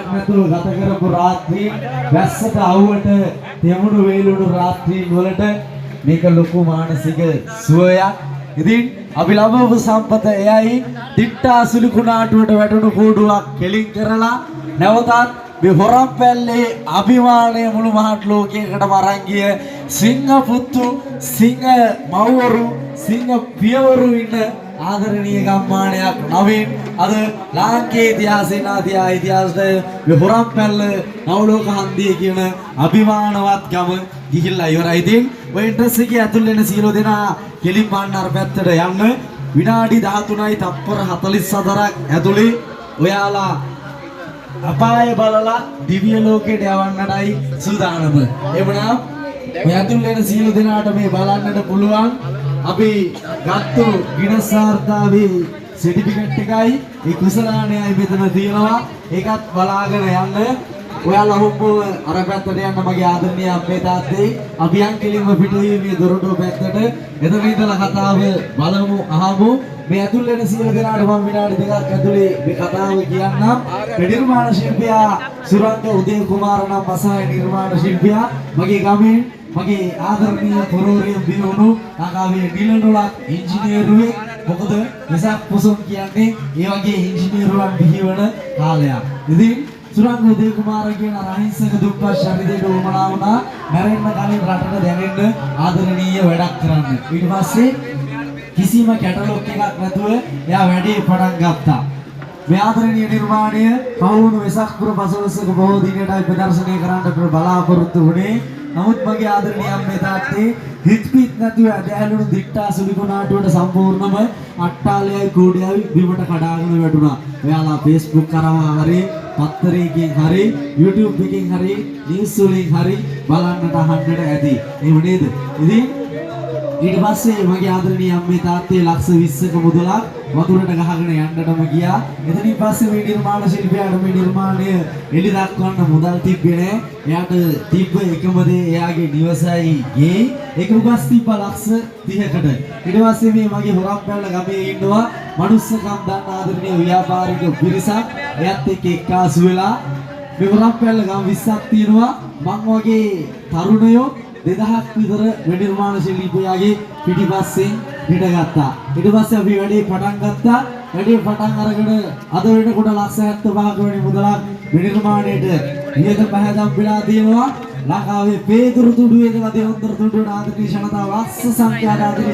නැතුව ගත කරපු රාත්‍රී වැස්සට අවුවට තෙමුණු වේලුණු රාත්‍රී වලට මේක ලොකු මානසික සුවයක්. ඉතින් අපි ලබපු සම්පත එයයි දිට්ටා සුළු කුණාටුවට වැටුණු කූඩුවක් කෙලින් කරලා නැවතත් මේ හොරම්පැල්ලේ අභිමානය මුළු මහත් ලෝකයකටම අරන් ගිය සිංහ පුතු සිංහ මව්වරු සිංහ පියවරු ඉන්න ආදරණීය ගම්මානයක් නවීන් අද ලාංකේය ඉතිහාසයේ මේ හොරම්පැල්ල නවලෝක හන්දිය කියන අභිමානවත් ගම ගිහිල්ලා ඉවරයි. ඉතින් ඔය ඉන්ට්‍රස් එකේ ඇතුල් වෙන සියලු දෙනා කෙලින් පාන්න අර පැත්තට යන්න. විනාඩි 13යි තත්පර 44ක් ඇතුලේ ඔයාලා අපාය බලලා දිව්‍ය ලෝකයට යවන්නටයි සූදානම. එමුනම් මේ ඇතුල් වෙන සියලු දෙනාට මේ බලන්නට පුළුවන්. අපි ගත්තු ගිනස් වාර්තාවේ සර්ටිෆිකේට් එකයි ඒ කුසලානයයි මෙතන තියෙනවා. ඒකත් බලාගෙන යන්න. ඔයාලා හොම්බෝ අර පැත්තට යන්න මගේ ආදරණීය අපේ තාත්තේ අපි යන් කෙලින්ම පිටුවේ මේ දොරටුව පැත්තට එතන ඉඳලා කතාව බලමු අහමු. මේ ඇතුල් වෙන සියලු දෙනාට මම විනාඩි දෙකක් ඇතුලේ මේ කතාව කියන්නම්. නිර්මාණ ශිල්පියා සුරංග උදේ කුමාර නම් අසහාය නිර්මාණ ශිල්පියා මගේ ගමේ මගේ ආදරණීය පොරෝරියම් බියුණු ලංකාවේ නිලනොලක් ඉංජිනේරුවෙක්. මොකද වෙසක් පොසොන් කියන්නේ ඒ වගේ ඉංජිනේරුවන් බිහිවන කාලයක්. ඉතින් සුරංග උදේ කුමාර කියන අහිංසක දුප්පත් ශරීරයට උවමනා වුණා මැරෙන්න කලින් රටට දැනෙන්න ආදරණීය වැඩක් කරන්න. ඊට පස්සේ කිසිම කැටලොග් එකක් නැතුව එයා වැඩේ පටන් ගත්තා. මේ ආදරණීය නිර්මාණය පවුණු වෙසක් පුර පසළොස්වක බොහෝ දිනයටයි ප්‍රදර්ශනය කරන්න බලාපොරොත්තු වුණේ. නමුත් මගේ ආදරණීය අම්මේ තාත්තේ හිට්පිට නැතුව ඇදහැළුණු දිට්ටා සුලිකුණාටුවට සම්පූර්ණම අට්ටාලයයි කූඩයයි බිමට කඩාගෙන වැටුණා. ඔයාලා Facebook කරවා හරි පත්තරයකින් හරි YouTube එකකින් හරි නිවුස් වලින් හරි බලන්නට අහන්නට ඇති. එහෙම නේද? ඉතින් ඊට පස්සේ මගේ ආදරණීය අම්මේ තාත්තේ ලක්ෂ 20ක මුදලක් වතුරට ගහගෙන යන්නටම ගියා. එතනින් පස්සේ මේ නිර්මාණ ශිල්පියාට මේ නිර්මාණය එලි දක්වන්න මුදල් තිබ්බේ නෑ. එයාට තිබ්බ එකම දේ එයාගේ නිවසයි ගේ. ඒක උගස් තිබ්බ ලක්ෂ 30කට. ඊට පස්සේ මේ මගේ හොරම්පැල්ල ගමේ ඉන්නවා මනුස්සකම් දන්න ආදරණීය ව්‍යාපාරික පිරිසක්. එයත් එක්ක එක්කාසු වෙලා මේ හොරම්පැල්ල ගම් 20ක් තියෙනවා. මං වගේ තරුණයෝ 2000ක් විතර නිර්මාණ ශිල්පියාගේ පිටිපස්සෙන් හිටගත්තා. ඊට පස්සේ අපි වැඩේ පටන් ගත්තා. වැඩේ පටන් අරගෙන අද වෙනකොට ලක්ෂ 75ක වෙනි මුදලක් නිර්මාණයට වියද පහදම් වෙලා තියෙනවා. ලංකාවේ පේදුරු තුඩුවේ ඉඳලා දෙවොන්තර තුඩුවට ආදරණීය ජනතාව ලක්ෂ සංඛ්‍යාත ආදරණීය